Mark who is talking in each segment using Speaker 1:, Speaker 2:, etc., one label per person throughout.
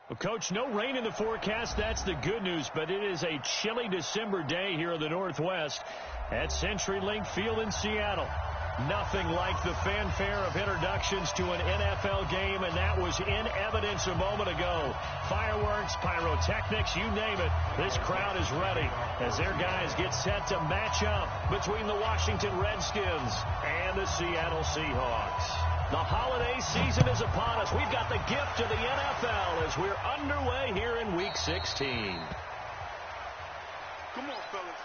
Speaker 1: Well, Coach, no rain in the forecast. That's the good news, but it is a chilly December day here in the Northwest at CenturyLink Field in Seattle. Nothing like the fanfare of introductions to an NFL game, and that was in evidence a moment ago. Fireworks, pyrotechnics, you name it. This crowd is ready as their guys get set to match up between the Washington Redskins and the Seattle Seahawks. The holiday season is upon us. We've got the gift of the NFL as we're underway here in Week 16.
Speaker 2: Come on, fellas.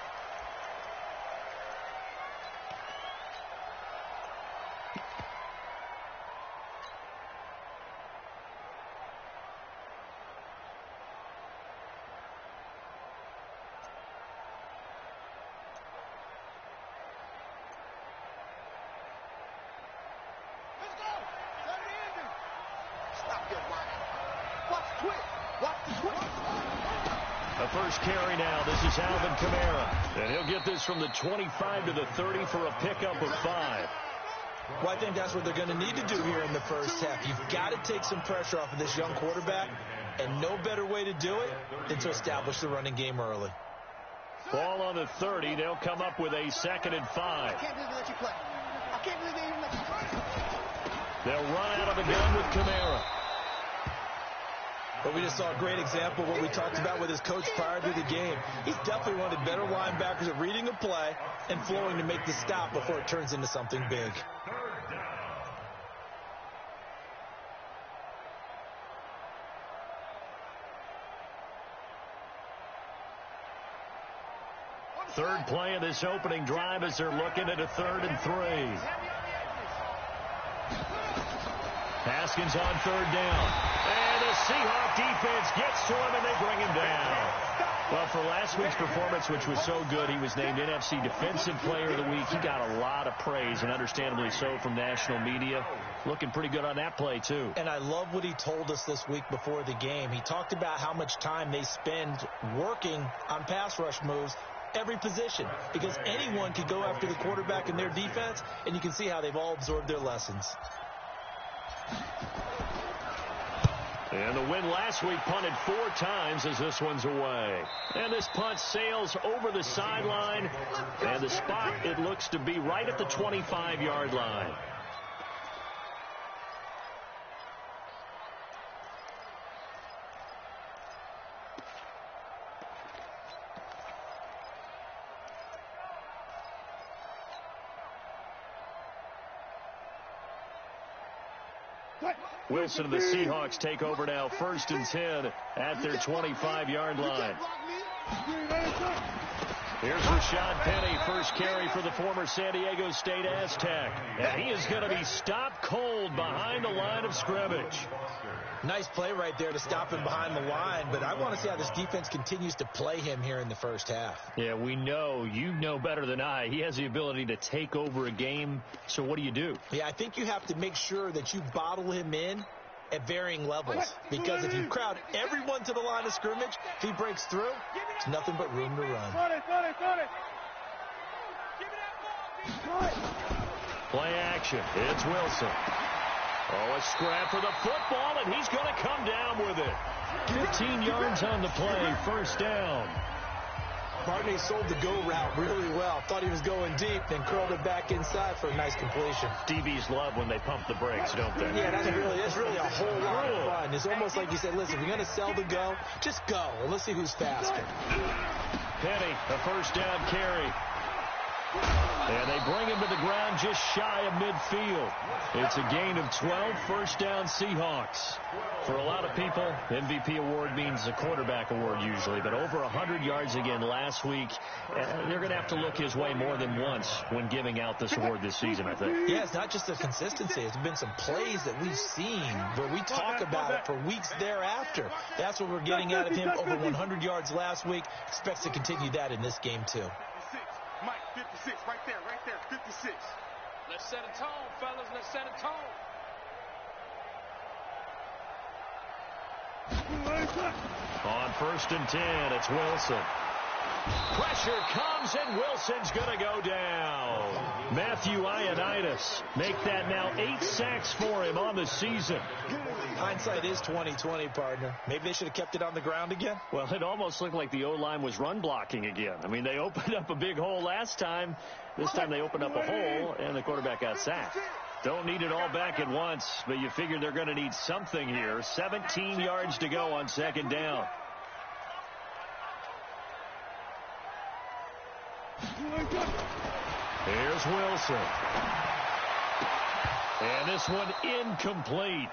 Speaker 1: The first carry now. This is Alvin Kamara. And he'll get this from the 25 to the 30 for a pickup of 5.
Speaker 3: Well, I think that's what they're going to need to do here in the first half. You've got to take some pressure off of this young quarterback, and no better way to do it than to establish the running game early.
Speaker 1: Ball on the 30. They'll come up with a 2nd and 5.
Speaker 2: I can't believe they let you play. I can't believe they even let you play.
Speaker 1: They'll run out of the gun with Kamara.
Speaker 3: But we just saw a great example of what we talked about with his coach prior to the game. He's definitely one of the better linebackers at reading a play and flowing to make the stop before it turns into something big.
Speaker 1: Third play of this opening drive as they're looking at a 3rd and 3. Haskins on 3rd down. And the Seahawk defense gets to him, and they bring him down. Well, for last week's performance, which was so good, he was named NFC Defensive Player of the Week. He got a lot of praise, and understandably so, from national media. Looking pretty good on that play, too.
Speaker 3: And I love what he told us this week before the game. He talked about how much time they spend working on pass rush moves, every position, because anyone could go after the quarterback in their defense, and you can see how they've all absorbed their lessons.
Speaker 1: And the win last week punted 4 times as this one's away. And this punt sails over the sideline. And the spot, it looks to be right at the 25-yard line. Wilson and the Seahawks take over now, 1st and 10 at their 25-yard line. Here's Rashad Penny, first carry for the former San Diego State Aztec. And he is going to be stopped cold behind the line of scrimmage.
Speaker 3: Nice play right there to stop him behind the line, but I want to see how this defense continues to play him here in the first half.
Speaker 1: Yeah, we know. You know better than I. He has the ability to take over a game, so what do?
Speaker 3: Yeah, I think you have to make sure that you bottle him in at varying levels, because if you crowd everyone to the line of scrimmage, if he breaks through, it's nothing but room to run.
Speaker 1: Play action. It's Wilson. Oh, a scrap for the football, and he's going to come down with it. 15 yards on the play, 1st down.
Speaker 3: Barney sold the go route really well. Thought he was going deep, then curled it back inside for a nice completion.
Speaker 1: DBs love when they pump the brakes, don't they?
Speaker 3: Yeah, that's really a whole lot of fun. It's almost like you said, listen, if you're going to sell the go, just go, and let's see who's faster.
Speaker 1: Penny, a 1st down carry. And they bring him to the ground just shy of midfield. It's a gain of 12, 1st down Seahawks. For a lot of people, MVP award means a quarterback award usually, but over 100 yards again last week. They're going to have to look his way more than once when giving out this award this season, I think.
Speaker 3: Yeah, it's not just the consistency. It's been some plays that we've seen where we talk about it for weeks thereafter. That's what we're getting out of him. Over 100 yards last week. Expects to continue that in this game, too.
Speaker 2: Mike, 56, right there, 56.
Speaker 4: Let's set a tone, fellas. Let's set a tone.
Speaker 1: On 1st and 10, it's Wilson. Pressure comes, and Wilson's going to go down. Matthew Ioannidis make that now 8 sacks for him on the season.
Speaker 3: Hindsight is 20/20, partner. Maybe they should have kept it on the ground again.
Speaker 1: Well, it almost looked like the O-line was run blocking again. I mean, they opened up a big hole last time. This time they opened up a hole, and the quarterback got sacked. Don't need it all back at once, but you figure they're going to need something here. 17 yards to go on second down. Here's Wilson. And this one incomplete.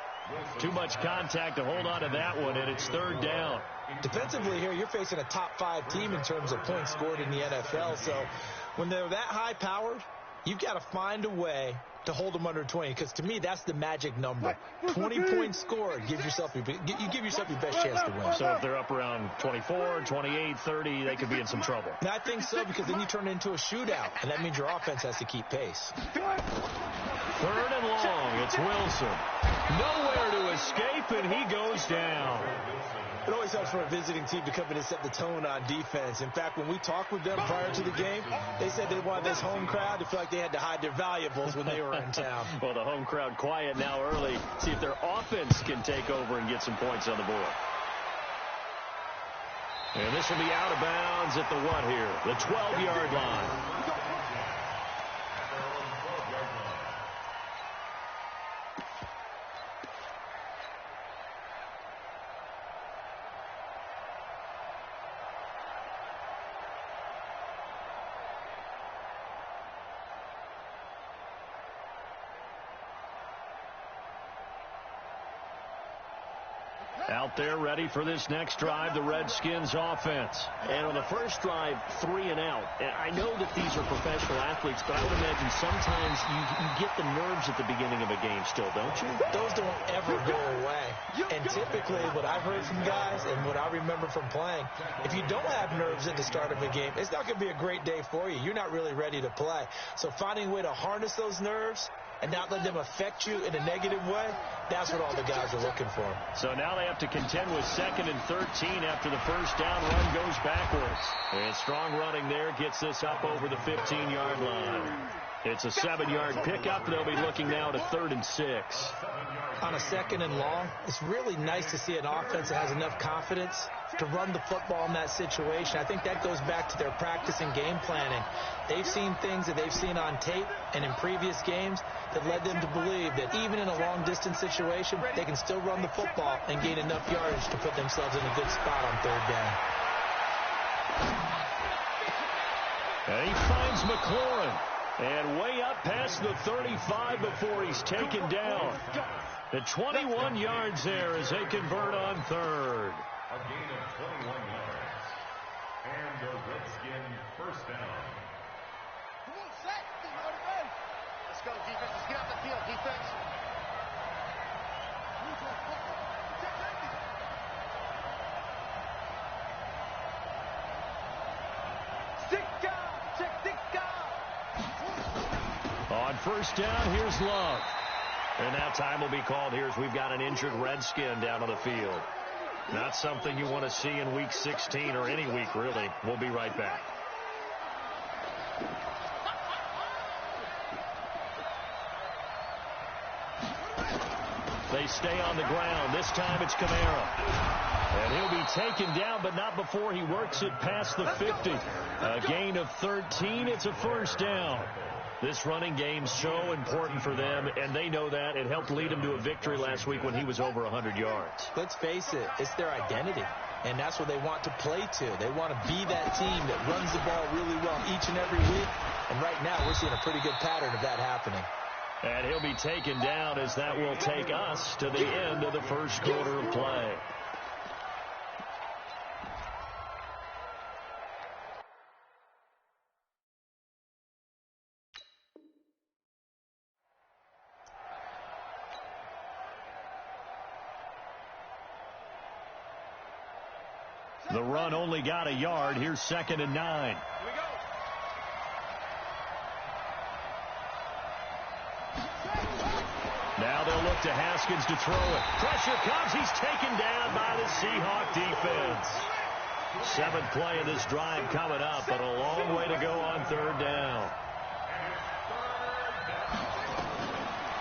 Speaker 1: Too much contact to hold on to that one, and it's third down.
Speaker 3: Defensively here, you're facing a top-5 team in terms of points scored in the NFL. So when they're that high-powered, you've got to find a way to hold them under 20, because to me, that's the magic number. 20 points scored, you give yourself your best chance to win.
Speaker 1: So if they're up around 24, 28, 30, they could be in some trouble.
Speaker 3: And I think so, because then you turn it into a shootout, and that means your offense has to keep pace.
Speaker 1: Third and long, it's Wilson. Nowhere to escape, and he goes down.
Speaker 3: It always helps for a visiting team to come in and set the tone on defense. In fact, when we talked with them prior to the game, they said they wanted this home crowd to feel like they had to hide their valuables when they were in town.
Speaker 1: Well, the home crowd quiet now early. See if their offense can take over and get some points on the board. And this will be out of bounds at the what here? The 12-yard line. Out there ready for this next drive, the Redskins offense.
Speaker 5: And on the first drive, 3 and out. And I know that these are professional athletes, but I would imagine sometimes you get the nerves at the beginning of a game still, don't you?
Speaker 3: Those don't ever go away. And typically what I've heard from guys and what I remember from playing, if you don't have nerves at the start of a game, it's not going to be a great day for you. You're not really ready to play. So finding a way to harness those nerves and not let them affect you in a negative way, that's what all the guys are looking for.
Speaker 1: So now they have to contend with 2nd and 13 after the first down run goes backwards. And strong running there gets this up over the 15-yard line. It's a 7-yard pickup. They'll be looking now to 3rd and 6.
Speaker 3: On a 2nd and long, it's really nice to see an offense that has enough confidence to run the football in that situation. I think that goes back to their practice and game planning. They've seen things that they've seen on tape and in previous games that led them to believe that even in a long-distance situation, they can still run the football and gain enough yardage to put themselves in a good spot on 3rd down.
Speaker 1: And he finds McLaurin. And way up past the 35 before he's taken down. The 21 yards there as they convert on 3rd.
Speaker 6: A gain of 21 yards. And the Redskin first down.
Speaker 2: Come on, set. Let's go, defense. Let's get out the field, defense.
Speaker 1: On first down, here's Love. And now time will be called here as we've got an injured Redskin down on the field. Not something you want to see in Week 16 or any week, really. We'll be right back. They stay on the ground. This time it's Kamara. And he'll be taken down, but not before he works it past the 50. A gain of 13. It's a first down. This running game's so important for them, and they know that. It helped lead him to a victory last week when he was over 100 yards.
Speaker 3: Let's face it, it's their identity, and that's what they want to play to. They want to be that team that runs the ball really well each and every week, and right now we're seeing a pretty good pattern of that happening.
Speaker 1: And he'll be taken down as that will take us to the end of the first quarter of play. The run only got a yard. Here's 2nd and 9.
Speaker 4: Here we go.
Speaker 1: Now they'll look to Haskins to throw it. Pressure comes. He's taken down by the Seahawk defense. Seventh play of this drive coming up, but a long way to go on third down.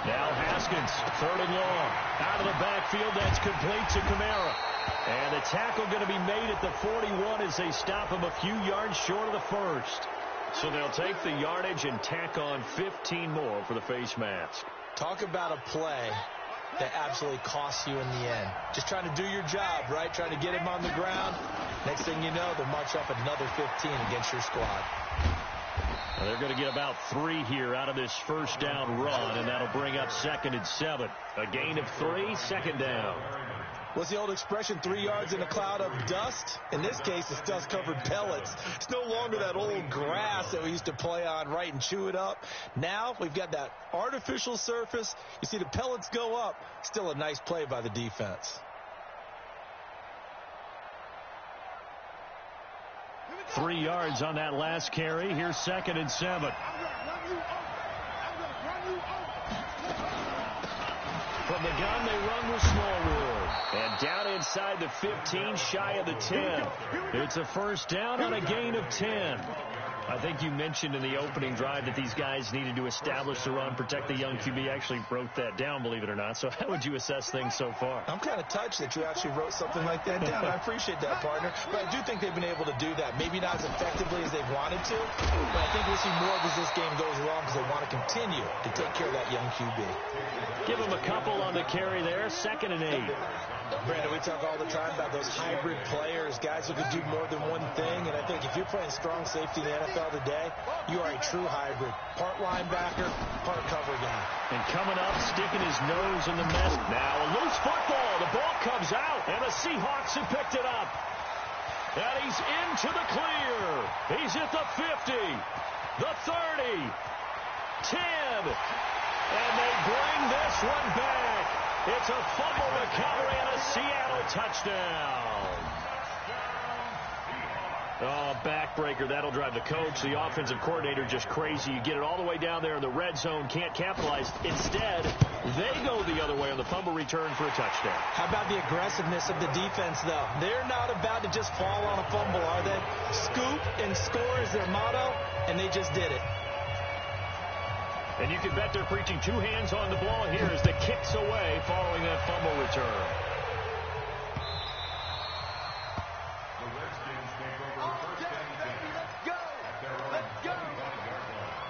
Speaker 1: Now Haskins, third and long. Out of the backfield, that's complete to Kamara. And the tackle going to be made at the 41 as they stop him a few yards short of the first. So they'll take the yardage and tack on 15 more for the face mask.
Speaker 3: Talk about a play that absolutely costs you in the end. Just trying to do your job, right? Trying to get him on the ground. Next thing you know, they'll march up another 15 against your squad.
Speaker 1: Well, they're going to get about 3 here out of this first down run, and that'll bring up 2nd and 7. A gain of 3, second down.
Speaker 3: What's the old expression, 3 yards in a cloud of dust? In this case, it's dust-covered pellets. It's no longer that old grass that we used to play on, right, and chew it up. Now we've got that artificial surface. You see the pellets go up. Still a nice play by the defense.
Speaker 1: 3 yards on that last carry. Here's 2nd and 7. From the gun, they run with Smallwood. And down inside the 15, shy of the 10. It's a first down on a gain of 10. I think you mentioned in the opening drive that these guys needed to establish the run, protect the young QB. Actually wrote that down, believe it or not. So how would you assess things so far?
Speaker 3: I'm kind of touched that you actually wrote something like that down. I appreciate that, partner. But I do think they've been able to do that. Maybe not as effectively as they've wanted to, but I think we'll see more of as this game goes along because they want to continue to take care of that young QB.
Speaker 1: Give him a couple on the carry there. 2nd and 8.
Speaker 3: Brandon, we talk all the time about those hybrid players, guys who can do more than one thing. And I think if you're playing strong safety in the NFL today, you are a true hybrid. Part linebacker, part cover guy.
Speaker 1: And coming up, sticking his nose in the mess. Now a loose football. The ball comes out, and the Seahawks have picked it up. And he's into the clear. He's at the 50, the 30, 10. And they bring this one back. It's a fumble recovery and a Seattle touchdown. Oh, backbreaker. That'll drive the coach, the offensive coordinator, just crazy. You get it all the way down there in the red zone, can't capitalize. Instead, they go the other way on the fumble return for a touchdown.
Speaker 3: How about the aggressiveness of the defense, though? They're not about to just fall on a fumble, are they? Scoop and score is their motto, and they just did it.
Speaker 1: And you can bet they're preaching 2 hands on the ball here as the kick's away following that fumble return.
Speaker 6: The Redskins take over first and 10 at their own 25-yard line.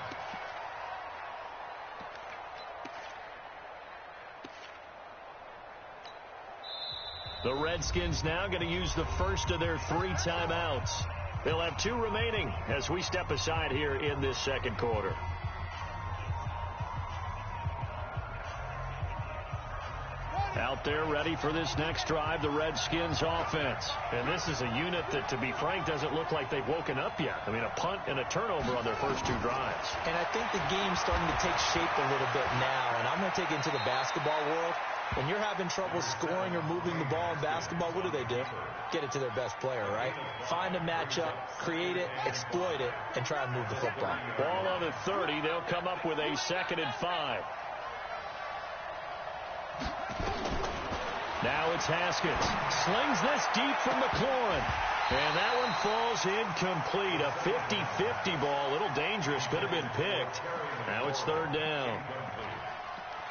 Speaker 1: The Redskins now going to use the first of their 3 timeouts. They'll have 2 remaining as we step aside here in this second quarter. Out there ready for this next drive, the Redskins offense. And this is a unit that, to be frank, doesn't look like they've woken up yet. I mean, a punt and a turnover on their first 2 drives.
Speaker 3: And I think the game's starting to take shape a little bit now. And I'm going to take it into the basketball world. When you're having trouble scoring or moving the ball in basketball, what do? Get it to their best player, right? Find a matchup, create it, exploit it, and try and move the football.
Speaker 1: Ball on the 30. They'll come up with a 2nd and 5. Now it's Haskins. Slings this deep from McLaurin. And that one falls incomplete. A 50-50 ball. A little dangerous. Could have been picked. Now it's 3rd down.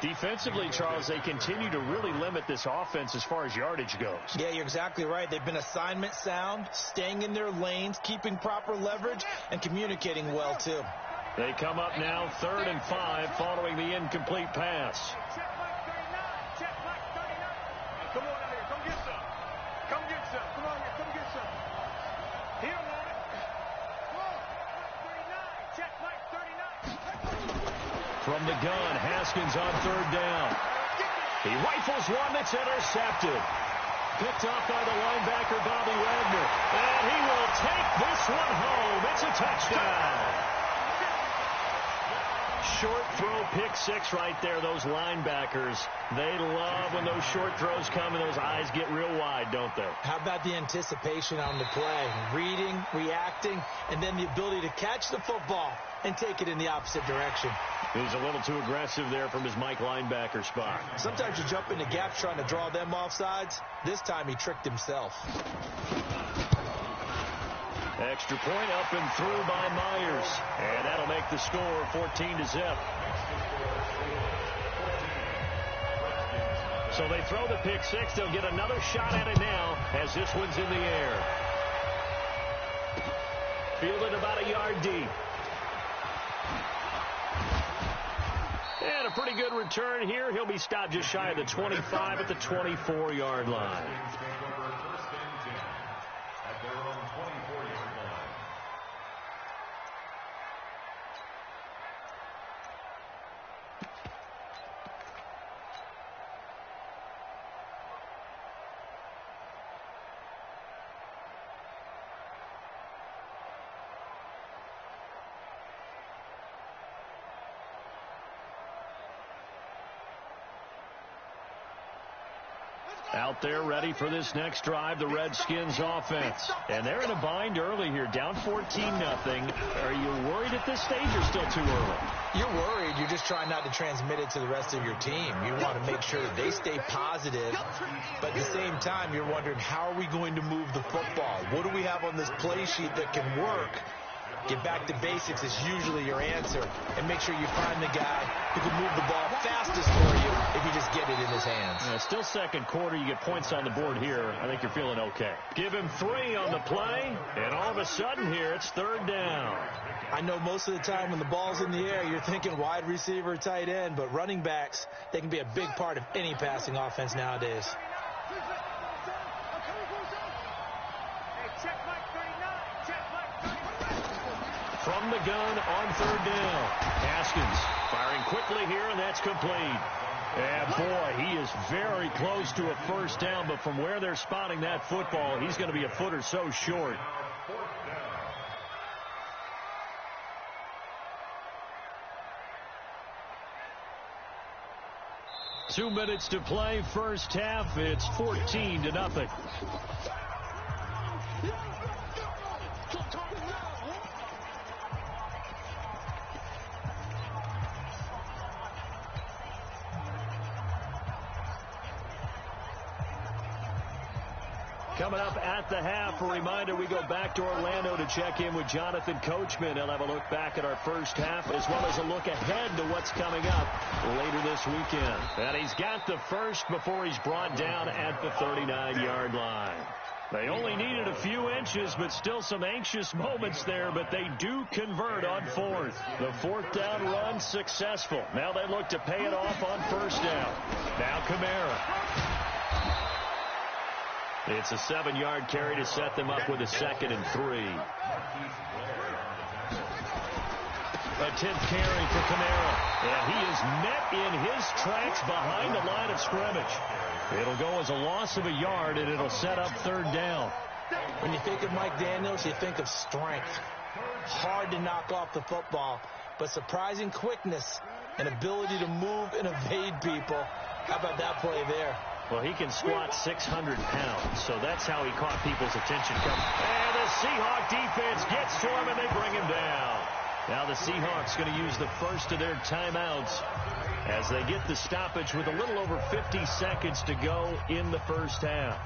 Speaker 1: Defensively, Charles, they continue to really limit this offense as far as yardage goes.
Speaker 3: Yeah, you're exactly right. They've been assignment sound, staying in their lanes, keeping proper leverage, and communicating well, too.
Speaker 1: They come up now 3rd and 5 following the incomplete pass.
Speaker 4: Come on out here. Come get some. Come get some. Come on here. Come get some. He don't want it. Whoa. 39. Check Mike 39.
Speaker 1: From the gun, Haskins on 3rd down. He rifles one that's intercepted. Picked off by the linebacker, Bobby Wagner. And he will take this one home. It's a touchdown. Short throw, pick 6 right there. Those linebackers, they love when those short throws come and those eyes get real wide, don't they?
Speaker 3: How about the anticipation on the play? Reading, reacting, and then the ability to catch the football and take it in the opposite direction.
Speaker 1: He's a little too aggressive there from his Mike linebacker spot.
Speaker 3: Sometimes you jump into gaps trying to draw them off sides. This time he tricked himself.
Speaker 1: Extra point up and through by Myers. And that'll make the score 14-0. So they throw the pick six. They'll get another shot at it now as this one's in the air. Fielded about a yard deep. And a pretty good return here. He'll be stopped just shy of the 25 at the 24-yard line. Out there ready for this next drive, the Redskins offense. And they're in a bind early here, down 14-0. Are you worried at this stage or still too early?
Speaker 3: You're worried. You're just trying not to transmit it to the rest of your team. You want to make sure that they stay positive. But at the same time, you're wondering, how are we going to move the football? What do we have on this play sheet that can work? Get back to basics is usually your answer. And make sure you find the guy who can move the ball fastest for you if you just get it in his hands.
Speaker 1: Still second quarter. You get points on the board here. I think you're feeling okay. Give him 3 on the play. And all of a sudden here, it's third down.
Speaker 3: I know most of the time when the ball's in the air, you're thinking wide receiver, tight end. But running backs, they can be a big part of any passing offense nowadays.
Speaker 1: From the gun on third down. Haskins firing quickly here, and that's complete. And boy, he is very close to a first down, but from where they're spotting that football, he's going to be a foot or so short. 2 minutes to play, first half. It's 14-0. Coming up at the half, a reminder, we go back to Orlando to check in with Jonathan Coachman. He'll have a look back at our first half as well as a look ahead to what's coming up later this weekend. And he's got the first before he's brought down at the 39-yard line. They only needed a few inches, but still some anxious moments there, but they do convert on fourth. The fourth down run successful. Now they look to pay it off on first down. Now Kamara. It's a 7-yard carry to set them up with a 2nd and 3. A 10th carry for Kamara. And he is met in his tracks behind the line of scrimmage. It'll go as a loss of a yard, and it'll set up third down.
Speaker 3: When you think of Mike Daniels, you think of strength. Hard to knock off the football, but surprising quickness and ability to move and evade people. How about that play there?
Speaker 1: Well, he can squat 600 pounds, so that's how he caught people's attention. And the Seahawk defense gets to him, and they bring him down. Now the Seahawks going to use the first of their timeouts as they get the stoppage with a little over 50 seconds to go in the first half.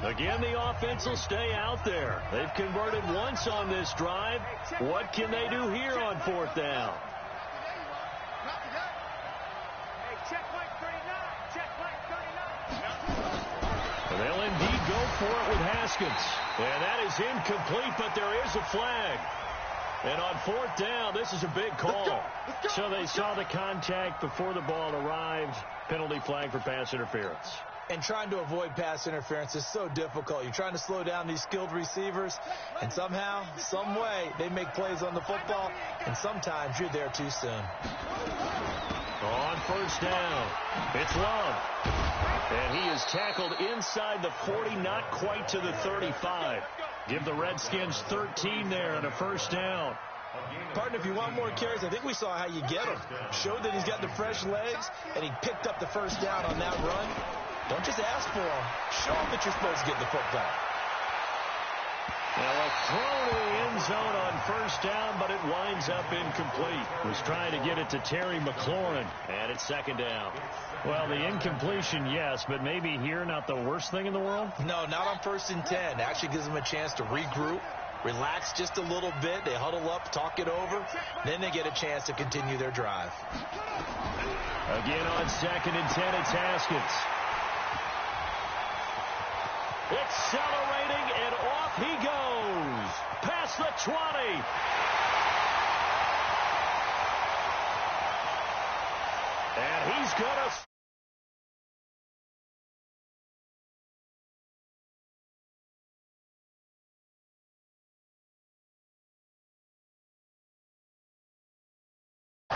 Speaker 1: Again, the offense will stay out there. They've converted once on this drive. What can they do here on fourth down? They'll indeed go for it with Haskins. And that is incomplete, but there is a flag. And on fourth down, this is a big call. So they saw the contact before the ball arrived. Penalty flag for pass interference.
Speaker 3: And trying to avoid pass interference is so difficult. You're trying to slow down these skilled receivers, and somehow, some way, they make plays on the football, and sometimes you're there too soon.
Speaker 1: On first down, it's Love. And he is tackled inside the 40, not quite to the 35. Give the Redskins 13 there and a first down.
Speaker 3: Partner, if you want more carries, I think we saw how you get them. Showed that he's got the fresh legs, and he picked up the first down on that run. Don't just ask for him. Show him that you're supposed to get the football.
Speaker 1: Well, a throw to the end zone on first down, but it winds up incomplete. Was trying to get it to Terry McLaurin, and it's second down. Well, the incompletion, yes, but maybe here not the worst thing in the world?
Speaker 3: No, not on 1st and 10. Actually gives him a chance to regroup, relax just a little bit. They huddle up, talk it over. Then they get a chance to continue their drive.
Speaker 1: Again on 2nd and 10, it's Haskins. Accelerating, and off he goes. Past the 20. And he's going to...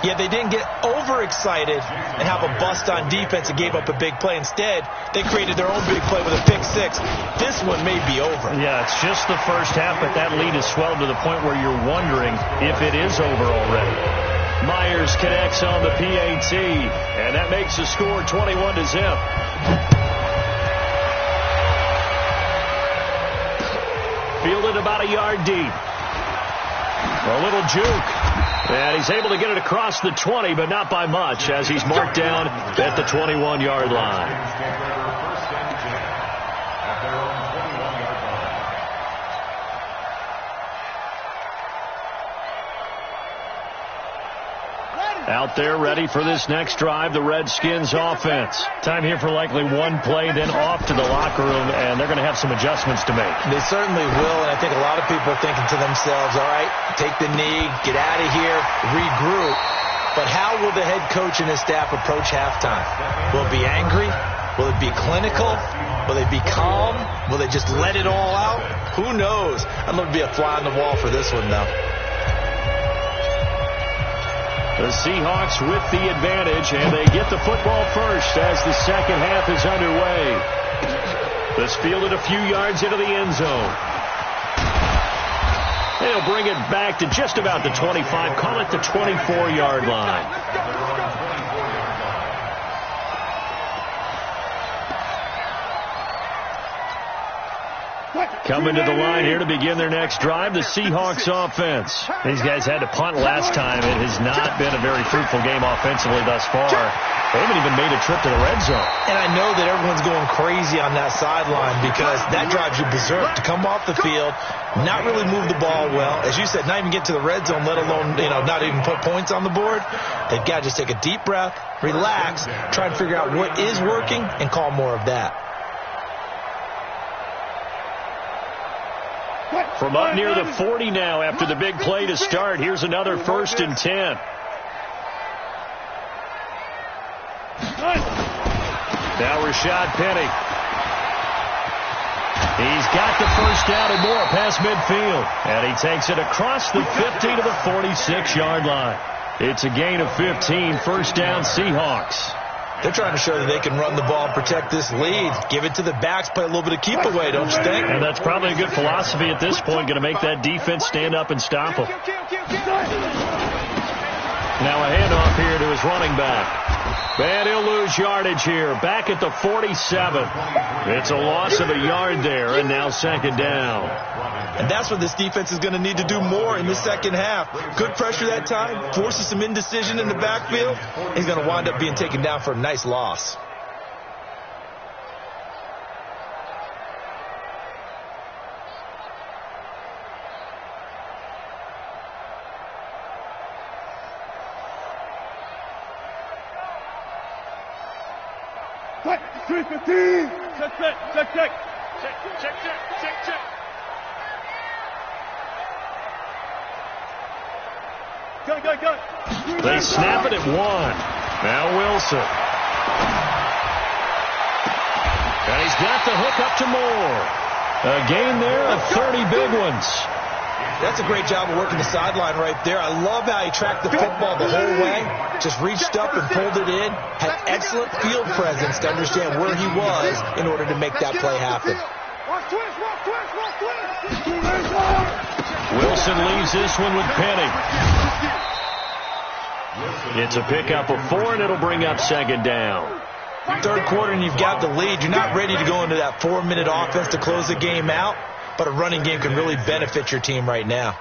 Speaker 3: Yeah, they didn't get overexcited and have a bust on defense and gave up a big play. Instead, they created their own big play with a pick six. This one may be over.
Speaker 1: Yeah, it's just the first half, but that lead has swelled to the point where you're wondering if it is over already. Myers connects on the PAT, and that makes the score 21-0. Fielded about a yard deep. A little juke. And he's able to get it across the 20, but not by much, as he's marked down at the 21-yard line. Out there ready for this next drive, the Redskins offense. Time here for likely one play, then off to the locker room, and they're going to have some adjustments to make.
Speaker 3: They certainly will, and I think a lot of people are thinking to themselves, all right, take the knee, get out of here, regroup. But how will the head coach and his staff approach halftime? Will it be angry? Will it be clinical? Will they be calm? Will they just let it all out? Who knows? I'd love to be a fly on the wall for this one, though.
Speaker 1: The Seahawks with the advantage, and they get the football first as the second half is underway. This fielded a few yards into the end zone. They'll bring it back to just about the 25, call it the 24-yard line. Coming to the line here to begin their next drive, the Seahawks offense. These guys had to punt last time. It has not been a very fruitful game offensively thus far. They haven't even made a trip to the red zone.
Speaker 3: And I know that everyone's going crazy on that sideline because that drives you berserk to come off the field, not really move the ball well. As you said, not even get to the red zone, let alone, not even put points on the board. They've got to just take a deep breath, relax, try and figure out what is working, and call more of that.
Speaker 1: From up near the 40 now after the big play to start. Here's another 1st and 10. Now Rashad Penny. He's got the first down and more past midfield. And he takes it across the 50 to the 46-yard line. It's a gain of 15, first down Seahawks.
Speaker 3: They're trying to show that they can run the ball and protect this lead. Give it to the backs, play a little bit of keep away, don't you think?
Speaker 1: And that's probably a good philosophy at this point, going to make that defense stand up and stop them. Now a handoff here to his running back. And he'll lose yardage here, back at the 47. It's a loss of a yard there, and now second down.
Speaker 3: And that's what this defense is going to need to do more in the second half. Good pressure that time, forces some indecision in the backfield. He's going to wind up being taken down for a nice loss.
Speaker 4: Check. Go.
Speaker 1: They snap it at 1. Now Wilson. And he's got the hook up to Moore. A gain there of 30 big ones.
Speaker 3: That's a great job of working the sideline right there. I love how he tracked the football the whole way. Just reached up and pulled it in. Had excellent field presence to understand where he was in order to make that play happen.
Speaker 1: Wilson leaves this one with Penny. It's a pickup of 4, and it'll bring up second down.
Speaker 3: Third quarter, and you've got the lead. You're not ready to go into that 4-minute offense to close the game out, but a running game can really benefit your team right now.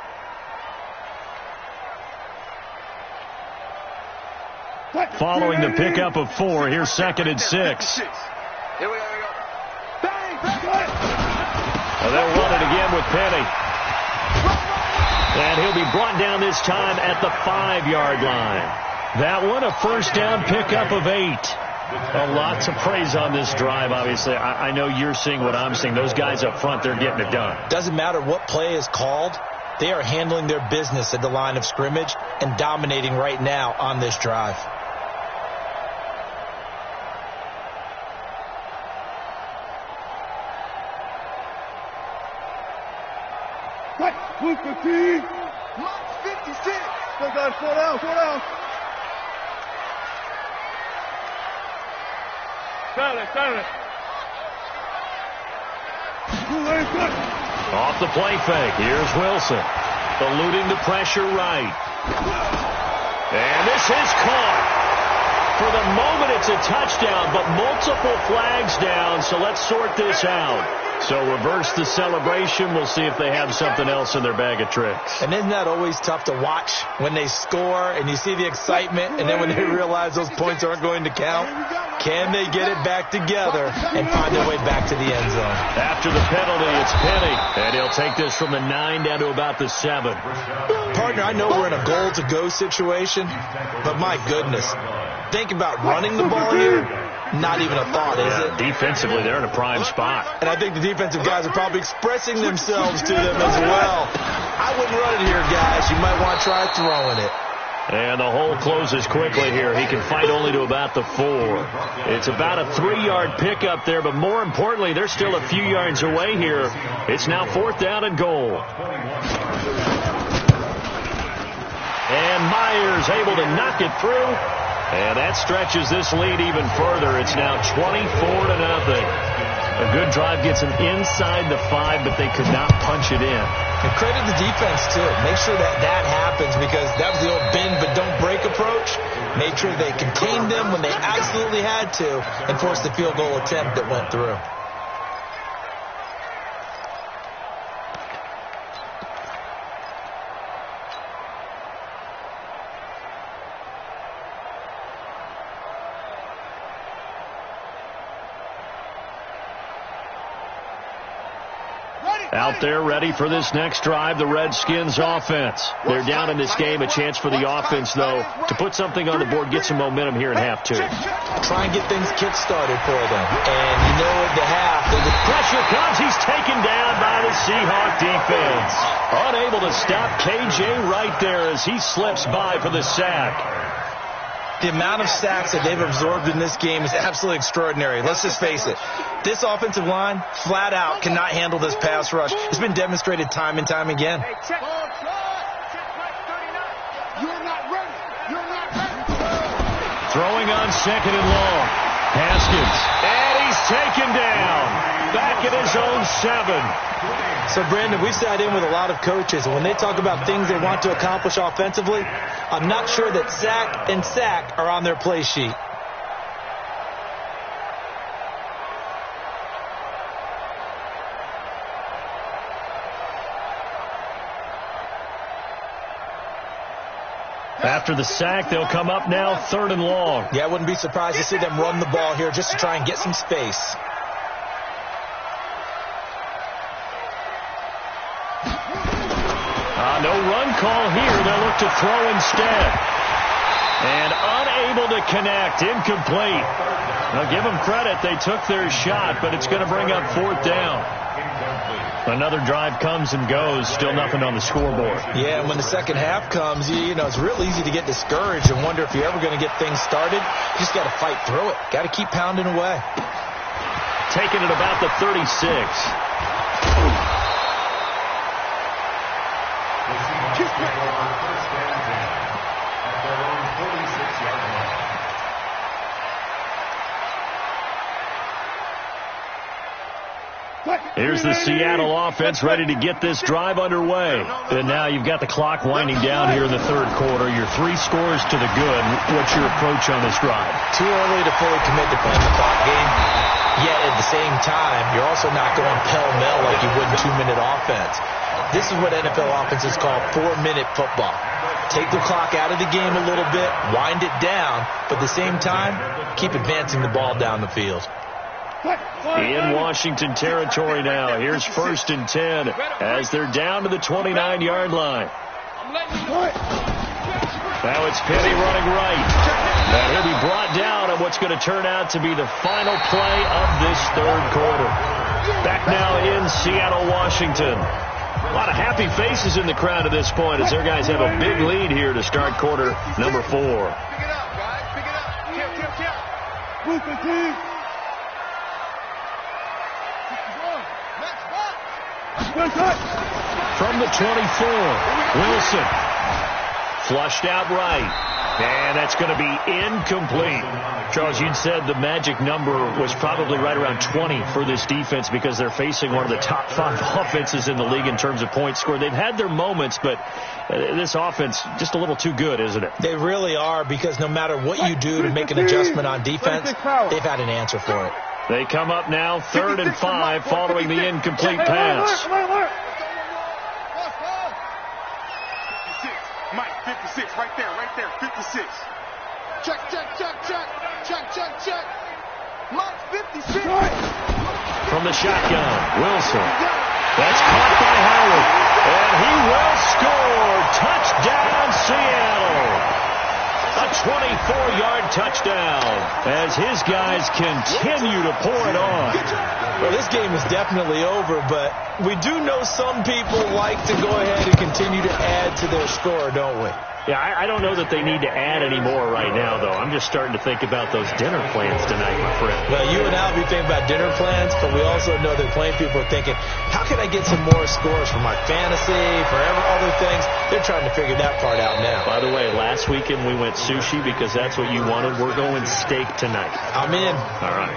Speaker 1: Following the pickup of 4, here's 2nd and 6.
Speaker 2: Here we go.
Speaker 1: They'll run it again with Penny. And he'll be brought down this time at the 5-yard line. That one, a first down pickup of 8. Well, lots of praise on this drive, obviously. I know you're seeing what I'm seeing. Those guys up front, they're getting it done.
Speaker 3: Doesn't matter what play is called. They are handling their business at the line of scrimmage and dominating right now on this drive.
Speaker 4: Move 15. Mark 56. Slow down, slow down, slow down. Silent.
Speaker 1: Off the play fake. Here's Wilson. Eluding the pressure right. And this is caught. For the moment, it's a touchdown, but multiple flags down, so let's sort this out. So reverse the celebration. We'll see if they have something else in their bag of tricks.
Speaker 3: And isn't that always tough to watch when they score and you see the excitement, and then when they realize those points aren't going to count? Can they get it back together and find their way back to the end zone?
Speaker 1: After the penalty, it's Penny. And he'll take this from the 9 down to about the 7.
Speaker 3: Partner, I know we're in a goal-to-go situation, but my goodness, think about running the ball here. Not even a thought, is it?
Speaker 1: Defensively, they're in a prime spot.
Speaker 3: And I think the defensive guys are probably expressing themselves to them as well. I wouldn't run it here, guys. You might want to try throwing it.
Speaker 1: And the hole closes quickly here. He can fight only to about the 4. It's about a 3-yard pickup there, but more importantly, they're still a few yards away here. It's now 4th down and goal. And Myers able to knock it through. And that stretches this lead even further. It's now 24-0. A good drive gets them inside the 5, but they could not punch it in.
Speaker 3: And credit the defense, too. Make sure that happens, because that was the old bend but don't break approach. Made sure they contained them when they absolutely had to and forced the field goal attempt that went through.
Speaker 1: Out there ready for this next drive, the Redskins offense. They're down in this game. A chance for the offense, though, to put something on the board, get some momentum here in half 2.
Speaker 3: Try and get things kick-started for them. And you know at the half,
Speaker 1: the pressure comes. He's taken down by the Seahawk defense. Unable to stop KJ right there as he slips by for the sack.
Speaker 3: The amount of sacks that they've absorbed in this game is absolutely extraordinary. Let's just face it. This offensive line, flat out, cannot handle this pass rush. It's been demonstrated time and time again.
Speaker 4: Hey, check right 39. You're not ready. You're not ready.
Speaker 1: Throwing on 2nd and long. Haskins. And he's taken down. Back at his own 7.
Speaker 3: So, Brandon, we've sat in with a lot of coaches, and when they talk about things they want to accomplish offensively, I'm not sure that sack and sack are on their play sheet.
Speaker 1: After the sack, they'll come up now 3rd and long.
Speaker 3: Yeah, I wouldn't be surprised to see them run the ball here just to try and get some space.
Speaker 1: No run call here. They'll look to throw instead. And unable to connect. Incomplete. Now, give them credit. They took their shot, but it's going to bring up 4th down. Another drive comes and goes. Still nothing on the scoreboard.
Speaker 3: Yeah, and when the second half comes, you know, it's real easy to get discouraged and wonder if you're ever going to get things started. You just got to fight through it. Got to keep pounding away.
Speaker 1: Taking it about the 36. Here's the Seattle offense ready to get this drive underway. And now you've got the clock winding down here in the 3rd quarter. Your 3 scores to the good. What's your approach on this drive?
Speaker 3: Too early to fully commit to playing the clock game. Yet at the same time, you're also not going pell-mell like you would in 2-minute offense. This is what NFL offenses call 4-minute football. Take the clock out of the game a little bit, wind it down, but at the same time, keep advancing the ball down the field.
Speaker 1: In Washington territory now. Here's 1st and 10 as they're down to the 29-yard line. Now it's Penny running right. And he'll be brought down on what's going to turn out to be the final play of this 3rd quarter. Back now in Seattle, Washington. A lot of happy faces in the crowd at this point as their guys have a big lead here to start quarter number 4.
Speaker 2: Pick it up, guys. Pick it up. Kill.
Speaker 1: From the 24, Wilson. Flushed out right. And that's going to be incomplete. Charles, you'd said the magic number was probably right around 20 for this defense because they're facing one of the top 5 offenses in the league in terms of points scored. They've had their moments, but this offense just a little too good, isn't it?
Speaker 3: They really are, because no matter what you do to make an adjustment on defense, they've had an answer for it.
Speaker 1: They come up now 3rd and 5 following the incomplete pass.
Speaker 4: Mike, 56, right there, 56.
Speaker 2: Check. Mike, 56.
Speaker 1: From the shotgun, Wilson. That's caught by Howard. And he will score. Touchdown, Seattle. A 24-yard touchdown as his guys continue to pour it on.
Speaker 3: Well, this game is definitely over, but we do know some people like to go ahead and continue to add to their score, don't we?
Speaker 5: Yeah, I don't know that they need to add any more right now, though. I'm just starting to think about those dinner plans tonight, my friend.
Speaker 3: Well, you and I will be thinking about dinner plans, but we also know that plenty of people are thinking, how can I get some more scores for my fantasy, for other things? They're trying to figure that part out now.
Speaker 5: By the way, last weekend we went sushi because that's what you wanted. We're going steak tonight.
Speaker 3: I'm in.
Speaker 5: All right.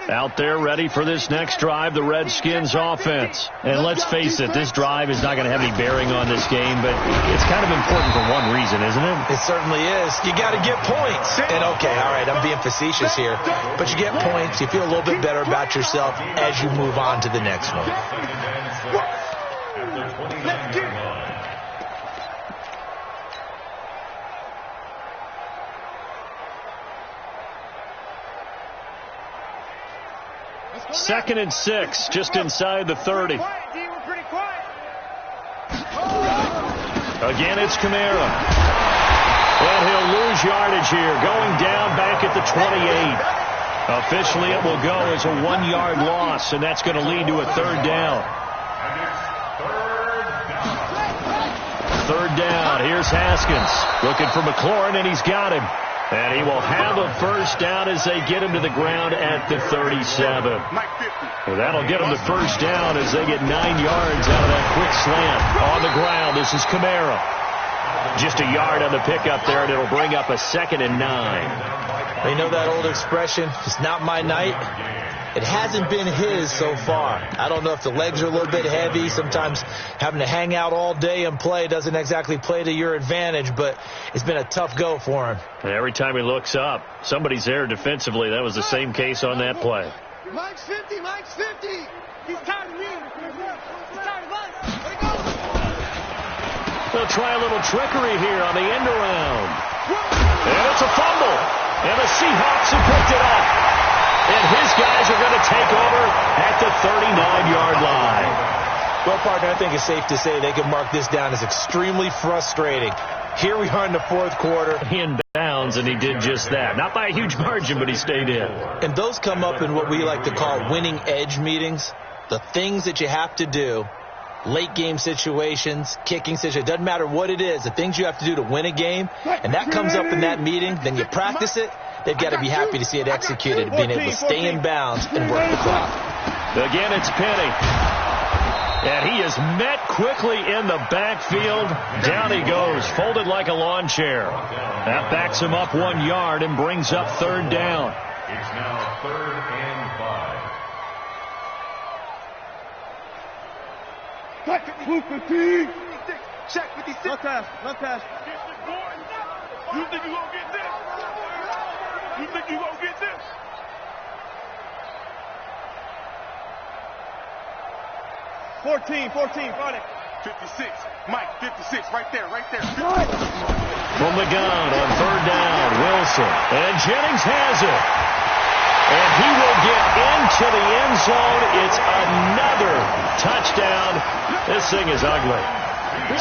Speaker 1: Out there ready for this next drive, the Redskins offense. And let's face it, this drive is not going to have any bearing on this game, but it's kind of important for one reason, isn't it?
Speaker 3: It certainly is. You got to get points. And okay, all right, I'm being facetious here, but you get points. You feel a little bit better about yourself as you move on to the next one.
Speaker 1: Second and 6, just inside the 30. Again, it's Kamara. And he'll lose yardage here, going down back at the 28. Officially, it will go as a 1-yard loss, and that's going to lead to a 3rd down. 3rd down. Here's Haskins looking for McLaurin, and he's got him. And he will have a 1st down as they get him to the ground at the 37. Well, that'll get them the 1st down as they get 9 yards out of that quick slant on the ground. This is Kamara. Just a yard on the pickup there, and it'll bring up a 2nd and 9.
Speaker 3: You know that old expression, it's not my night? It hasn't been his so far. I don't know if the legs are a little bit heavy. Sometimes having to hang out all day and play doesn't exactly play to your advantage, but it's been a tough go for him.
Speaker 1: And every time he looks up, somebody's there defensively. That was the same case on that play.
Speaker 2: Mike's 50. He's tired of me. He's tired of us.
Speaker 1: They'll try a little trickery here on the end around. And it's a fumble. And the Seahawks have picked it up. And his guys are going to take over at the 39-yard line.
Speaker 3: Well, partner, I think it's safe to say they can mark this down as extremely frustrating. Here we are in the 4th quarter.
Speaker 1: He in bounds, and he did just that. Not by a huge margin, but he stayed in.
Speaker 3: And those come up in what we like to call winning edge meetings. The things that you have to do, late game situations, kicking situations, doesn't matter what it is, the things you have to do to win a game, and that comes up in that meeting, then you practice it. They've got to be happy to see it executed, being able to stay in bounds and work the clock.
Speaker 1: Again, it's Penny. And he is met quickly in the backfield. Down he goes, folded like a lawn chair. That backs him up 1 yard and brings up 3rd down.
Speaker 6: It's now 3rd and 5.
Speaker 2: Check 56. Left pass.
Speaker 4: You think you gonna get this? You think you gonna get this? 14, find it. 56, Mike, 56, right there.
Speaker 1: From the gun on third down, Wilson. And Jennings has it. And he will get into the end zone. It's another touchdown. This thing is ugly.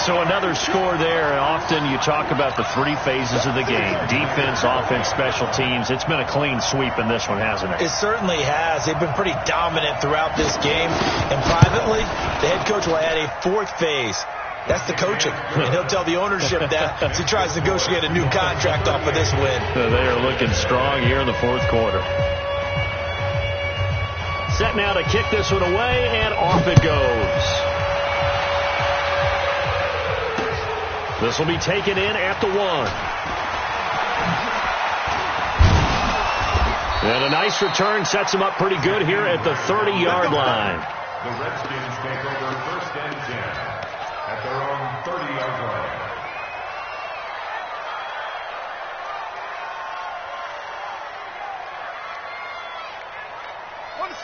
Speaker 1: So another score there. Often you talk about the three phases of the game: defense, offense, special teams. It's been a clean sweep in this one, hasn't it?
Speaker 3: It certainly has. They've been pretty dominant throughout this game. And privately, the head coach will add a fourth phase. That's the coaching. And he'll tell the ownership that as he tries to negotiate a new contract off of this win.
Speaker 1: They are looking strong here in the fourth quarter. Set now to kick this one away, and off it goes. This will be taken in at the 1. And a nice return sets him up pretty good here at the 30-yard line.
Speaker 6: The Redskins take over 1st and 10 at their own 30-yard line.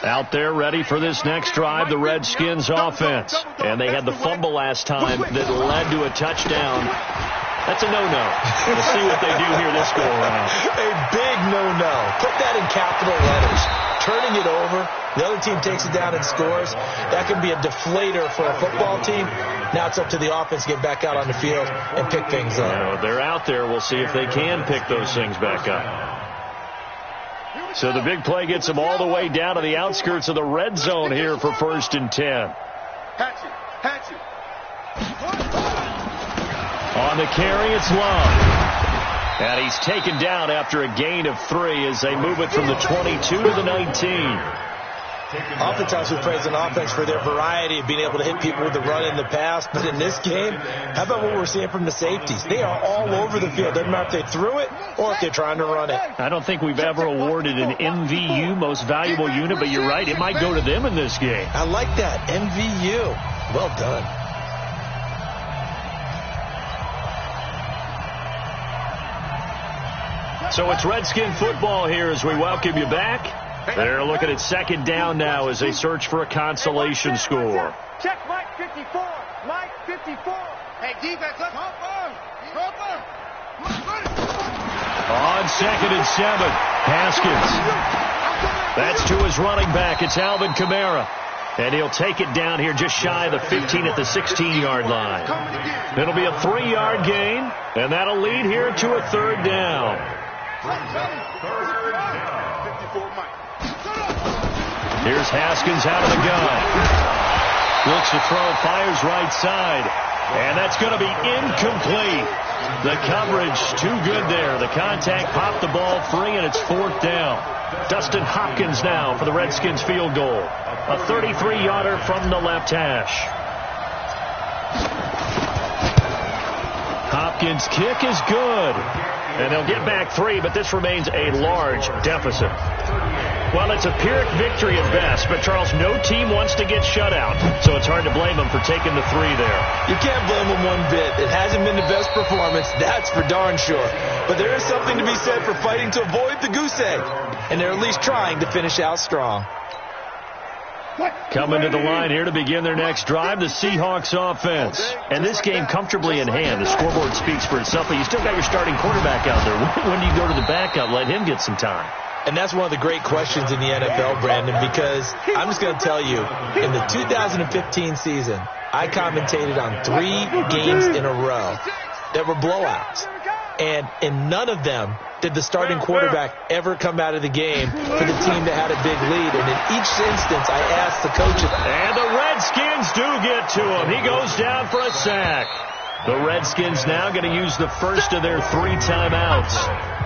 Speaker 1: Out there ready for this next drive, the Redskins offense. And they had the fumble last time that led to a touchdown. That's a no-no. We'll see what they do here this go-around.
Speaker 3: A big no-no. Put that in capital letters. Turning it over, the other team takes it down and scores. That can be a deflator for a football team. Now it's up to the offense to get back out on the field and pick things up.
Speaker 1: They're out there. We'll see if they can pick those things back up. So the big play gets them all the way down to the outskirts of the red zone here for 1st and 10.
Speaker 4: Hatchet.
Speaker 1: On the carry, it's Love. And he's taken down after a gain of 3 as they move it from the 22 to the 19.
Speaker 3: Oftentimes we praise an offense for their variety of being able to hit people with the run in the pass. But in this game, how about what we're seeing from the safeties? They are all over the field. Doesn't matter if they threw it or if they're trying to run it.
Speaker 1: I don't think we've ever awarded an MVU, most valuable unit, but you're right. It might go to them in this game.
Speaker 3: I like that. MVU. Well done.
Speaker 1: So it's Redskin football here as we welcome you back. They're looking at 2nd down now as they search for a consolation score.
Speaker 4: Check Mike 54. Mike 54.
Speaker 2: Hey, defense, let's hop
Speaker 1: On 2nd and 7, Haskins. That's to his running back. It's Alvin Kamara. And he'll take it down here just shy of the 15 at the 16-yard line. It'll be a 3-yard gain, and that'll lead here to a 3rd down. Here's Haskins out of the gun. Looks to throw, fires right side. And that's going to be incomplete. The coverage too good there. The contact popped the ball free, and it's 4th down. Dustin Hopkins now for the Redskins field goal. A 33-yarder from the left hash. Hopkins' kick is good. And they'll get back 3, but this remains a large deficit. Well, it's a Pyrrhic victory at best, but, Charles, no team wants to get shut out, so it's hard to blame them for taking the 3 there.
Speaker 3: You can't blame them one bit. It hasn't been the best performance, that's for darn sure. But there is something to be said for fighting to avoid the goose egg, and they're at least trying to finish out strong.
Speaker 1: Coming to the line here to begin their next drive, the Seahawks offense. And this game comfortably in hand. The scoreboard speaks for itself, but you still got your starting quarterback out there. When do you go to the backup? Let him get some time.
Speaker 3: And that's one of the great questions in the NFL, Brandon, because I'm just going to tell you, in the 2015 season, I commentated on 3 games in a row that were blowouts. And in none of them did the starting quarterback ever come out of the game for the team that had a big lead. And in each instance, I asked the coaches.
Speaker 1: And the Redskins do get to him. He goes down for a sack. The Redskins now going to use the first of their 3 timeouts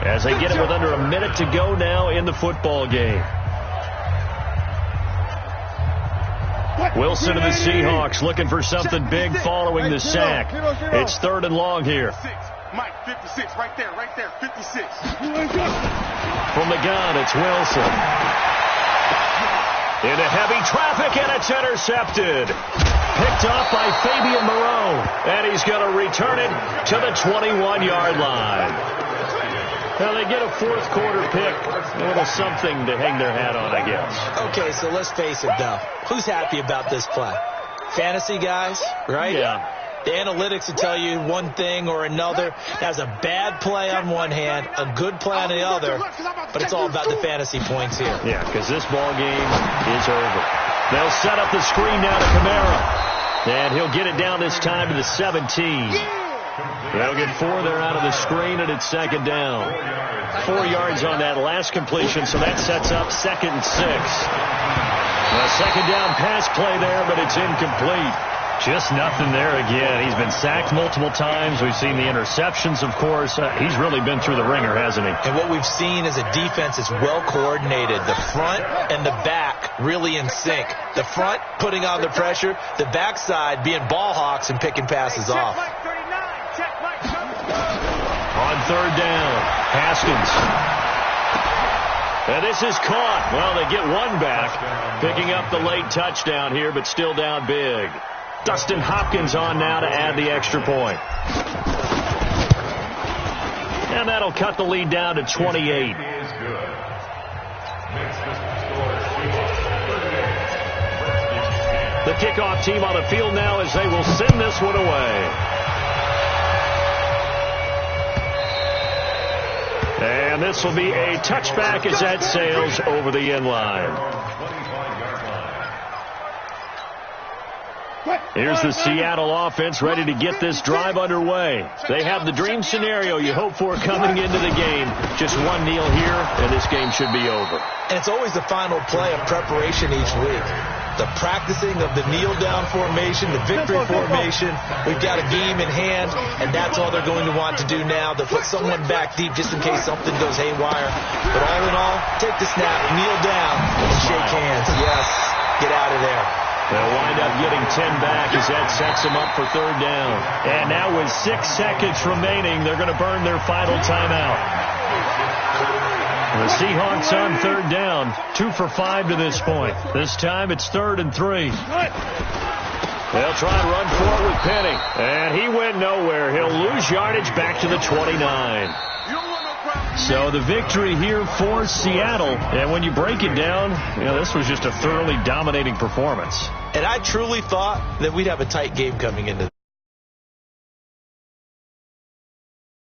Speaker 1: as they get it with under a minute to go now in the football game. Wilson of the Seahawks looking for something big following the sack. It's 3rd and long here.
Speaker 4: Mike 56, right there, 56.
Speaker 1: From the gun, it's Wilson. Into heavy traffic, and it's intercepted. Picked off by Fabian Moreau, and he's going to return it to the 21-yard line. Now, they get a 4th quarter pick, a little something to hang their hat on, I guess.
Speaker 3: Okay, so let's face it, though. Who's happy about this play? fantasy guys, right?
Speaker 5: Yeah.
Speaker 3: The analytics will tell you one thing or another. That's a bad play on one hand, a good play on the other, but it's all about the fantasy points here.
Speaker 1: Yeah, because this ball game is over. They'll set up the screen now to Kamara. And he'll get it down this time to the 17. They'll get 4 there out of the screen, and it's second down. 4 yards on that last completion, so that sets up 2nd and 6. A second down pass play there, but it's incomplete. Just nothing there again. He's been sacked multiple times. We've seen the interceptions, of course. He's really been through the ringer, hasn't he?
Speaker 3: And what we've seen is a defense that's well coordinated. The front and the back really in sync. The front putting on the pressure, the backside being ball hawks and picking passes off.
Speaker 1: On third down, Haskins. And this is caught. Well, they get one back, picking up the late touchdown here, but still down big. Dustin Hopkins on now to add the extra point. And that'll cut the lead down to 28. The kickoff team on the field now as they will send this one away. And this will be a touchback as that sails over the end line. Here's the Seattle offense ready to get this drive underway. They have the dream scenario you hope for coming into the game. Just one kneel here, and this game should be over.
Speaker 3: And it's always the final play of preparation each week. The practicing of the kneel-down formation, the victory formation. We've got a game in hand, and that's all they're going to want to do now. They'll put someone back deep just in case something goes haywire. But all in all, take the snap, kneel down, and shake hands. Yes, get out of there.
Speaker 1: They'll wind up getting 10 back as that sets them up for third down. And now with 6 seconds remaining, they're going to burn their final timeout. The Seahawks on third down, 2 for 5 to this point. This time it's 3rd and 3. They'll try and run for it with Penny. And he went nowhere. He'll lose yardage back to the 29. So the victory here for Seattle. And when you break it down, this was just a thoroughly dominating performance.
Speaker 3: And I truly thought that we'd have a tight game coming into